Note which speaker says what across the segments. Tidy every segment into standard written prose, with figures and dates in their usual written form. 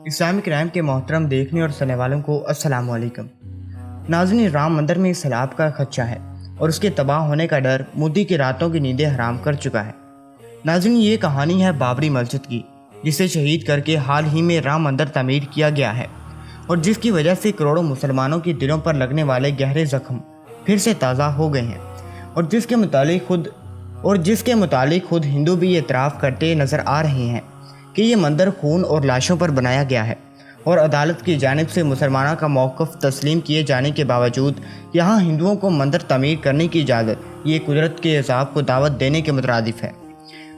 Speaker 1: Islamic crime के मोहतरम देखने और सुनने वालों को अस्सलाम वालेकुम। नाज़रीन, राम मंदिर में सैलाब का खदशा है और उसके तबाह होने का डर मोदी की रातों की नींदें हराम कर चुका है। नाज़रीन, ये कहानी है बाबरी मस्जिद की, जिसे शहीद करके हाल ही में राम मंदिर तामीर किया गया है और जिसकी वजह से करोड़ों मुसलमानों के दिलों पर लगने वाले गहरे जख्म फिर से ताज़ा हो गए हैं और जिसके मुतालिक खुद हिंदू भी एतराफ़ करते नज़र आ रहे हैं कि ये मंदिर खून और लाशों पर बनाया गया है और अदालत की जानिब से मुसलमानों का मौक़िफ़ तस्लीम किए जाने के बावजूद यहाँ हिंदुओं को मंदिर तामीर करने की इजाज़त ये कुदरत के अज़ाब को दावत देने के मुतरादिफ़ है।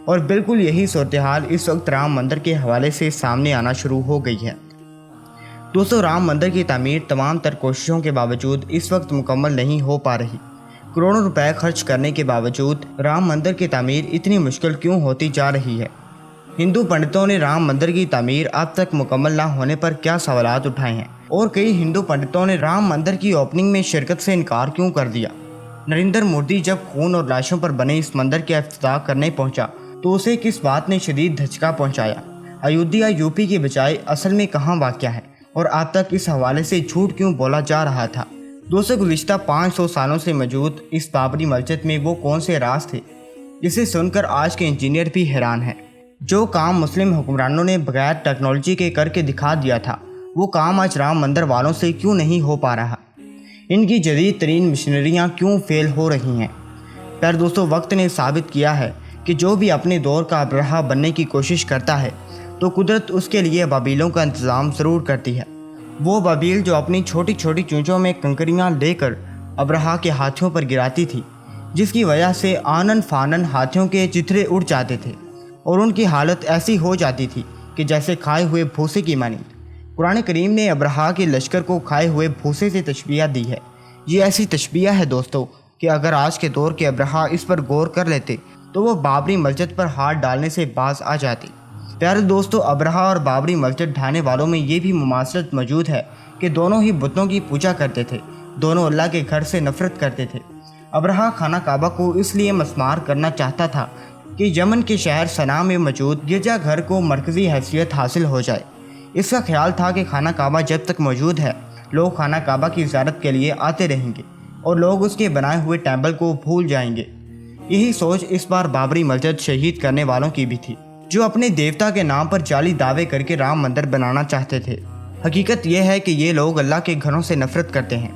Speaker 1: और बिल्कुल यही सूरत हाल इस वक्त राम मंदिर के हवाले से सामने आना शुरू हो गई है। दोस्तों, राम मंदिर की तामीर तमाम तर कोशिशों के बावजूद इस वक्त मुकम्मल नहीं हो पा रही। करोड़ों रुपए खर्च करने के बावजूद राम मंदिर की तामीर इतनी मुश्किल क्यों होती जा रही है? हिंदू पंडितों ने राम मंदिर की तामीर अब तक मुकम्मल ना होने पर क्या सवालात उठाए हैं और कई हिंदू पंडितों ने राम मंदिर की ओपनिंग में शिरकत से इनकार क्यों कर दिया? नरेंद्र मोदी जब खून और लाशों पर बने इस मंदिर का इफ्तिताह करने पहुंचा तो उसे किस बात ने शदीद धचका पहुंचाया? अयोध्या यूपी के बजाय असल में कहाँ वाक़या है और अब तक इस हवाले से झूठ क्यों बोला जा रहा था? दोस्तों, गुज़िश्ता 500 सालों से मौजूद इस बाबरी मस्जिद में वो कौन से राज थे जिसे सुनकर आज के इंजीनियर भी हैरान हैं। जो काम मुस्लिम हुक्मरानों ने बगैर टेक्नोलॉजी के करके दिखा दिया था, वो काम आज राम मंदिर वालों से क्यों नहीं हो पा रहा? इनकी जदीद तरीन मशीनरियाँ क्यों फेल हो रही हैं? पर दोस्तों, वक्त ने साबित किया है कि जो भी अपने दौर का अबरहा बनने की कोशिश करता है तो कुदरत उसके लिए बाबीलों का इंतज़ाम ज़रूर करती है। वो बाबील जो अपनी छोटी छोटी चूंचों में कंकरियाँ लेकर अबरहा के हाथियों पर गिराती थी, जिसकी वजह से आनन फानन हाथियों के चिथड़े उड़ जाते थे और उनकी हालत ऐसी हो जाती थी कि जैसे खाए हुए भूसे की मानी। कुरान करीम ने अबरहा के लश्कर को खाए हुए भूसे से तशबीह दी है। ये ऐसी तशबीह है दोस्तों कि अगर आज के दौर के अबरहा इस पर गौर कर लेते तो वो बाबरी मस्जिद पर हाथ डालने से बाज आ जाती। प्यारे दोस्तों, अबरहा और बाबरी मस्जिद ढाने वालों में ये भी मुमासलत मौजूद है कि दोनों ही बुतों की पूजा करते थे, दोनों अल्लाह के घर से नफरत करते थे। अबरहा खाना काबा को इसलिए मस्मार करना चाहता था कि यमन के शहर सना में मौजूद गिरजा घर को मरकज़ी हैसियत हासिल हो जाए। इसका ख्याल था कि खाना काबा जब तक मौजूद है, लोग खाना काबा की ज़ियारत के लिए आते रहेंगे और लोग उसके बनाए हुए टेम्पल को भूल जाएंगे। यही सोच इस बार बाबरी मस्जिद शहीद करने वालों की भी थी, जो अपने देवता के नाम पर जाली दावे करके राम मंदिर बनाना चाहते थे। हकीकत यह है कि ये लोग अल्लाह के घरों से नफरत करते हैं।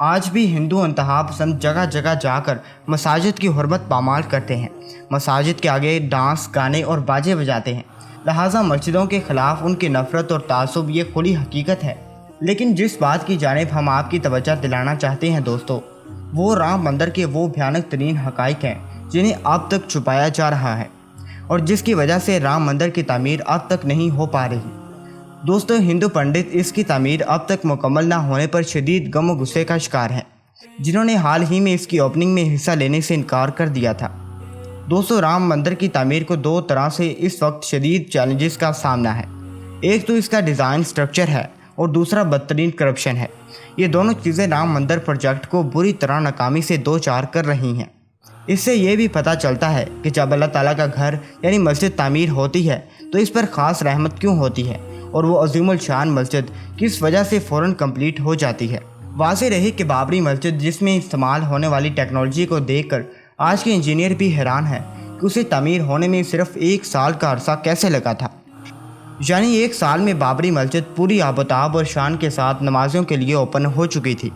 Speaker 1: आज भी हिंदू इंतहा पसंद जगह जगह जाकर मसाजिद की हुर्मत पामाल करते हैं, मसाजिद के आगे डांस, गाने और बाजे बजाते हैं। लिहाजा मस्जिदों के ख़िलाफ़ उनकी नफ़रत और तासुब ये खुली हकीकत है। लेकिन जिस बात की जानिब हम आपकी तवज्जो दिलाना चाहते हैं दोस्तों, वो राम मंदिर के वो भयानक तरीन हक़ाइक़ हैं जिन्हें अब तक छुपाया जा रहा है और जिसकी वजह से राम मंदिर की तामीर अब तक नहीं हो पा रही। दोस्तों, हिंदू पंडित इसकी तामीर अब तक मुकम्मल ना होने पर शदीद गम और गुस्से का शिकार हैं, जिन्होंने हाल ही में इसकी ओपनिंग में हिस्सा लेने से इनकार कर दिया था। दोस्तों, राम मंदिर की तामीर को दो तरह से इस वक्त शदीद चैलेंजेस का सामना है। एक तो इसका डिज़ाइन स्ट्रक्चर है और दूसरा बदतरीन करप्शन है। ये दोनों चीज़ें राम मंदिर प्रोजेक्ट को बुरी तरह नाकामी से दो चार कर रही हैं। इससे ये भी पता चलता है कि जब अल्लाह ताला का घर यानी मस्जिद तामीर होती है तो इस पर ख़ास रहमत क्यों होती है और वो अज़ीमुल शान मस्जिद किस वजह से फ़ौरन कंप्लीट हो जाती है। वाज़ेह रही कि बाबरी मस्जिद जिसमें इस्तेमाल होने वाली टेक्नोलॉजी को देखकर आज के इंजीनियर भी हैरान हैं कि उसे तामीर होने में सिर्फ 1 साल का अरसा कैसे लगा था। यानी 1 साल में बाबरी मस्जिद पूरी आबोताब और शान के साथ नमाज़ों के लिए ओपन हो चुकी थी।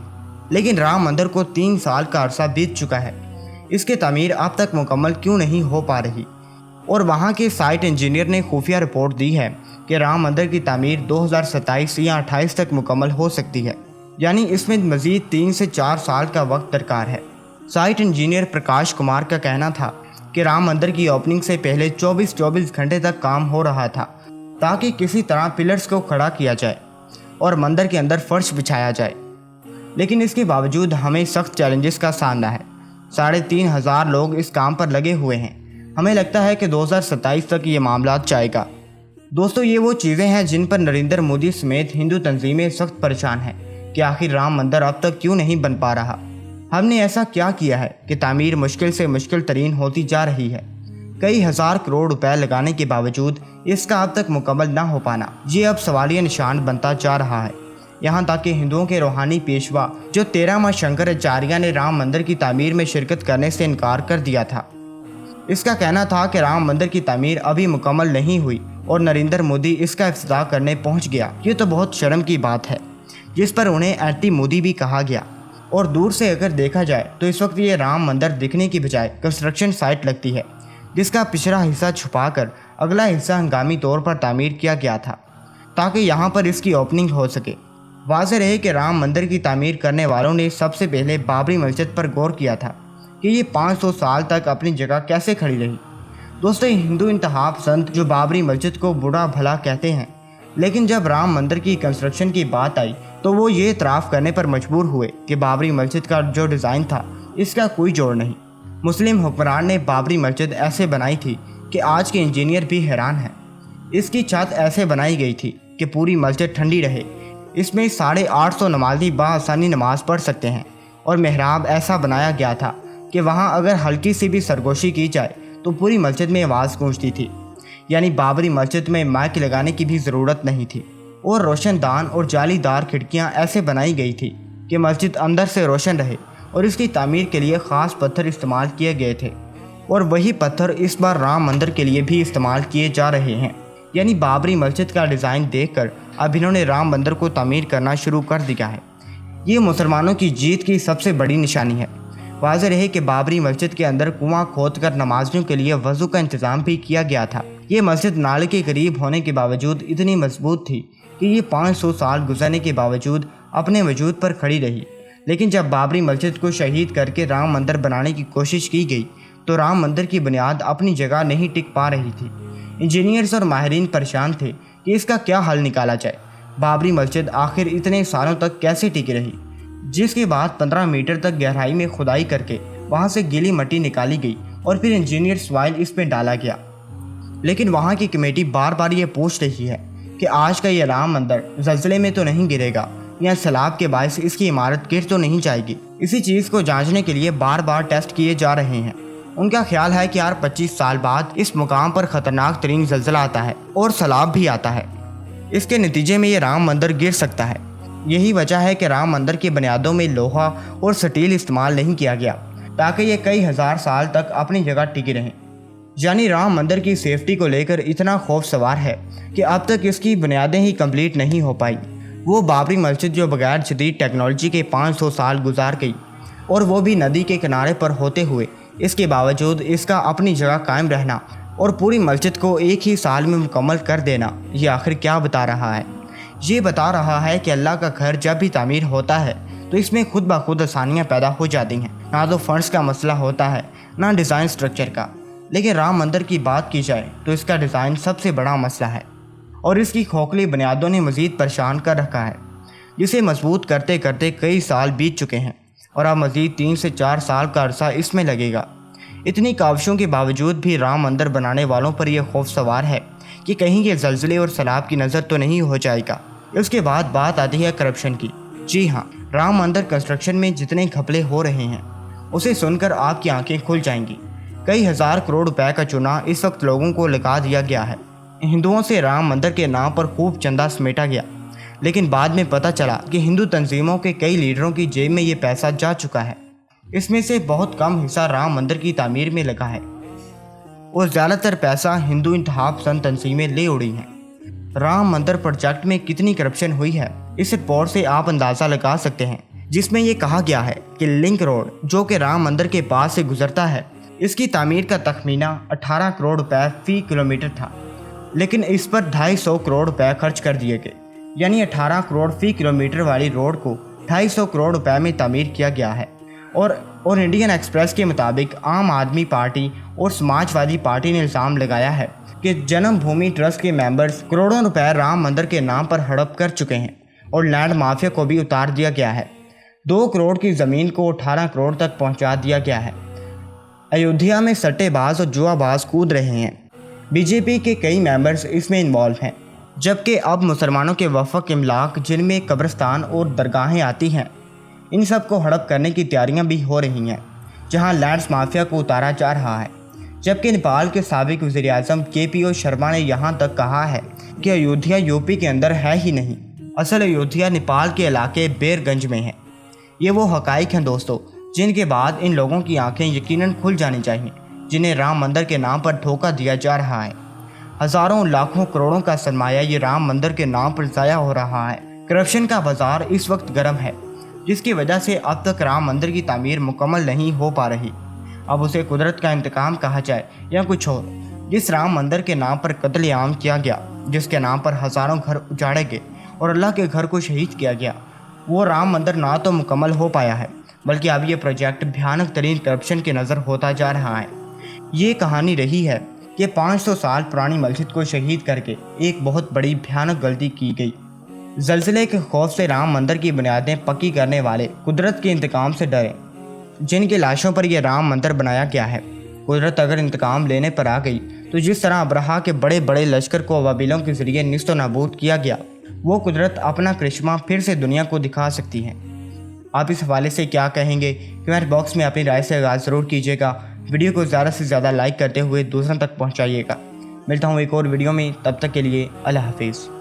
Speaker 1: लेकिन राम मंदिर को 3 साल का अरसा बीत चुका है। इसकी तामीर अब तक मुकम्मल क्यों नहीं हो पा रही? और वहाँ के साइट इंजीनियर ने खुफिया रिपोर्ट दी है कि राम मंदिर की तामीर 2027 या 28 तक मुकम्मल हो सकती है, यानी इसमें मज़ीद 3 से 4 साल का वक्त दरकार है। साइट इंजीनियर प्रकाश कुमार का कहना था कि राम मंदिर की ओपनिंग से पहले 24 घंटे तक काम हो रहा था ताकि किसी तरह पिलर्स को खड़ा किया जाए और मंदिर के अंदर फर्श बिछाया जाए। लेकिन इसके बावजूद हमें सख्त चैलेंजेस का सामना है। 3500 लोग इस काम पर लगे हुए हैं। हमें लगता है कि 2027 तक ये मामला जाएगा। दोस्तों, ये वो चीज़ें हैं जिन पर नरेंद्र मोदी समेत हिंदू तंजीमें सख्त परेशान हैं कि आखिर राम मंदिर अब तक क्यों नहीं बन पा रहा। हमने ऐसा क्या किया है कि तामीर मुश्किल से मुश्किल तरीन होती जा रही है? कई हज़ार करोड़ रुपए लगाने के बावजूद इसका अब तक मुकम्मल न हो पाना ये अब सवालिया निशान बनता जा रहा है। यहाँ तक कि हिंदुओं के रूहानी पेशवा जो 13वां शंकराचार्य ने राम मंदिर की तामीर में शिरकत करने से इनकार कर दिया था। इसका कहना था कि राम मंदिर की तामीर अभी मुकम्मल नहीं हुई और नरेंद्र मोदी इसका इफ्तिताह करने पहुँच गया। ये तो बहुत शर्म की बात है, जिस पर उन्हें एंटी मोदी भी कहा गया। और दूर से अगर देखा जाए तो इस वक्त ये राम मंदिर दिखने की बजाय कंस्ट्रक्शन साइट लगती है, जिसका पिछड़ा हिस्सा छुपाकर अगला हिस्सा हंगामी तौर पर तामीर किया गया था ताकि यहाँ पर इसकी ओपनिंग हो सके। वाज़ेह रहे कि राम मंदिर की तामीर करने वालों ने सबसे पहले बाबरी मस्जिद पर गौर किया था कि ये 500 साल तक अपनी जगह कैसे खड़ी रही। दोस्तों, हिंदू इंतहा पसंद जो बाबरी मस्जिद को बुरा भला कहते हैं, लेकिन जब राम मंदिर की कंस्ट्रक्शन की बात आई तो वो ये इतराफ़ करने पर मजबूर हुए कि बाबरी मस्जिद का जो डिज़ाइन था इसका कोई जोड़ नहीं। मुस्लिम हुक्मरान ने बाबरी मस्जिद ऐसे बनाई थी कि आज के इंजीनियर भी हैरान हैं। इसकी छत ऐसे बनाई गई थी कि पूरी मस्जिद ठंडी रहे। इसमें 850 नमाजी बआसानी नमाज पढ़ सकते हैं और मेहराब ऐसा बनाया गया था कि वहाँ अगर हल्की सी भी सरगोशी की जाए तो पूरी मस्जिद में आवाज़ गूंजती थी। यानी बाबरी मस्जिद में माइक लगाने की भी ज़रूरत नहीं थी। और रोशनदान और जालीदार खिड़कियाँ ऐसे बनाई गई थी कि मस्जिद अंदर से रोशन रहे और इसकी तामीर के लिए ख़ास पत्थर इस्तेमाल किए गए थे और वही पत्थर इस बार राम मंदिर के लिए भी इस्तेमाल किए जा रहे हैं। यानी बाबरी मस्जिद का डिज़ाइन देखकर अब इन्होंने राम मंदिर को तामीर करना शुरू कर दिया है। ये मुसलमानों की जीत की सबसे बड़ी निशानी है। वाज़ेह रहे कि बाबरी मस्जिद के अंदर कुआं खोदकर नमाजियों के लिए वज़ू का इंतज़ाम भी किया गया था। ये मस्जिद नाले के करीब होने के बावजूद इतनी मजबूत थी कि ये 500 साल गुजरने के बावजूद अपने वजूद पर खड़ी रही। लेकिन जब बाबरी मस्जिद को शहीद करके राम मंदिर बनाने की कोशिश की गई तो राम मंदिर की बुनियाद अपनी जगह नहीं टिक पा रही थी। इंजीनियर्स और माहिरीन परेशान थे कि इसका क्या हल निकाला जाए। बाबरी मस्जिद आखिर इतने सालों तक कैसे टिकी रही, जिसके बाद 15 मीटर तक गहराई में खुदाई करके वहाँ से गीली मिट्टी निकाली गई और फिर इंजीनियर सॉइल इस पर डाला गया। लेकिन वहाँ की कमेटी बार बार ये पूछ रही है कि आज का ये राम मंदिर ज़लज़ले में तो नहीं गिरेगा या सैलाब के बायस इसकी इमारत गिर तो नहीं जाएगी। इसी चीज़ को जांचने के लिए बार बार टेस्ट किए जा रहे हैं। उनका ख्याल है कि यार 25 साल बाद इस मुकाम पर ख़तरनाक तरीन ज़लज़ला आता है और सैलाब भी आता है। इसके नतीजे में ये राम मंदिर गिर सकता है। यही वजह है कि राम मंदिर की बुनियादों में लोहा और स्टील इस्तेमाल नहीं किया गया ताकि ये कई हज़ार साल तक अपनी जगह टिकी रहें। यानी राम मंदिर की सेफ्टी को लेकर इतना खौफ सवार है कि अब तक इसकी बुनियादें ही कंप्लीट नहीं हो पाई। वो बाबरी मस्जिद जो बगैर जदीद टेक्नोलॉजी के 500 साल गुजार गई और वो भी नदी के किनारे पर होते हुए, इसके बावजूद इसका अपनी जगह कायम रहना और पूरी मस्जिद को एक ही साल में मुकम्मल कर देना, ये आखिर क्या बता रहा है? ये बता रहा है कि अल्लाह का घर जब भी तामीर होता है तो इसमें खुद ब खुद आसानियाँ पैदा हो जाती हैं। ना तो फंड्स का मसला होता है, ना डिज़ाइन स्ट्रक्चर का। लेकिन राम मंदिर की बात की जाए तो इसका डिज़ाइन सबसे बड़ा मसला है और इसकी खोखली बुनियादों ने मज़ीद परेशान कर रखा है, जिसे मजबूत करते करते कई साल बीत चुके हैं और अब मज़ीद 3 से 4 साल का अरसा इसमें लगेगा। इतनी काविशों के बावजूद भी राम मंदिर बनाने वालों पर यह खौफ सवार है कि कहीं ये ज़लज़ले और सैलाब की नज़र तो नहीं हो जाएगा। उसके बाद बात आती है करप्शन की। जी हाँ, राम मंदिर कंस्ट्रक्शन में जितने घपले हो रहे हैं उसे सुनकर आपकी आंखें खुल जाएंगी। कई हज़ार करोड़ रुपए का चूना इस वक्त लोगों को लगा दिया गया है। हिंदुओं से राम मंदिर के नाम पर खूब चंदा समेटा गया, लेकिन बाद में पता चला कि हिंदू तंजीमों के कई लीडरों की जेब में ये पैसा जा चुका है। इसमें से बहुत कम हिस्सा राम मंदिर की तामीर में लगा है और ज़्यादातर पैसा हिंदू इंतहा पसंद तंजीमें ले उड़ी हैं। राम मंदिर प्रोजेक्ट में कितनी करप्शन हुई है इस रिपोर्ट से आप अंदाज़ा लगा सकते हैं, जिसमें यह कहा गया है कि लिंक रोड जो कि राम मंदिर के पास से गुजरता है, इसकी तामीर का तखमीना 18 करोड़ रुपए फ़ी किलोमीटर था, लेकिन इस पर 250 करोड़ रुपए खर्च कर दिए गए। यानी 18 करोड़ फ़ी किलोमीटर वाली रोड को 250 करोड़ रुपए में तामीर किया गया है। और इंडियन एक्सप्रेस के मुताबिक आम आदमी पार्टी और समाजवादी पार्टी ने इल्ज़ाम लगाया है कि जन्मभूमि ट्रस्ट के मेंबर्स करोड़ों रुपए राम मंदिर के नाम पर हड़प कर चुके हैं और लैंड माफिया को भी उतार दिया गया है। 2 करोड़ की ज़मीन को 18 करोड़ तक पहुंचा दिया गया है। अयोध्या में सट्टेबाज और जुआबाज कूद रहे हैं। बीजेपी के कई मेंबर्स इसमें इन्वॉल्व हैं, जबकि अब मुसलमानों के वफ़क़ इमलाक जिनमें कब्रिस्तान और दरगाहें आती हैं, इन सब को हड़प करने की तैयारियां भी हो रही हैं, जहां लैंड्स माफिया को उतारा जा रहा है। जबकि नेपाल के साबिक वज़ीर आज़म KPO शर्मा ने यहाँ तक कहा है कि अयोध्या यूपी के अंदर है ही नहीं, असल अयोध्या नेपाल के इलाके बेरगंज में है। ये वो हकाइक हैं दोस्तों जिनके बाद इन लोगों की आंखें यकीनन खुल जानी चाहिए, जिन्हें राम मंदिर के नाम पर धोखा दिया जा रहा है। हज़ारों लाखों करोड़ों का सरमाया ये राम मंदिर के नाम पर ज़ाया हो रहा है। करप्शन का बाजार इस वक्त गर्म है, जिसकी वजह से अब तक राम मंदिर की तामीर मुकम्मल नहीं हो पा रही। अब उसे कुदरत का इंतकाम कहा जाए या कुछ और, जिस राम मंदिर के नाम पर कत्लेआम किया गया, जिसके नाम पर हज़ारों घर उजाड़े गए और अल्लाह के घर को शहीद किया गया, वो राम मंदिर ना तो मुकम्मल हो पाया है, बल्कि अब ये प्रोजेक्ट भयानक तरीन करप्शन के नज़र होता जा रहा है। ये कहानी रही है कि 500 साल पुरानी मस्जिद को शहीद करके एक बहुत बड़ी भयानक गलती की गई। ज़लज़ले के खौफ से राम मंदिर की बुनियादें पक्की करने वाले कुदरत के इंतकाम से डरे, जिनकी लाशों पर यह राम मंदिर बनाया गया है। कुदरत अगर इंतकाम लेने पर आ गई तो जिस तरह अब्राहा के बड़े बड़े लश्कर को अबाबिलों के ज़रिए निस्त नाबूद किया गया, वो कुदरत अपना करिश्मा फिर से दुनिया को दिखा सकती है। आप इस हवाले से क्या कहेंगे? कमेंट बॉक्स में अपनी राय से आगाज़ ज़रूर कीजिएगा। वीडियो को ज़्यादा से ज़्यादा लाइक करते हुए दूसरों तक पहुँचाइएगा। मिलता हूँ एक और वीडियो में, तब तक के लिए अल्लाह हाफिज़।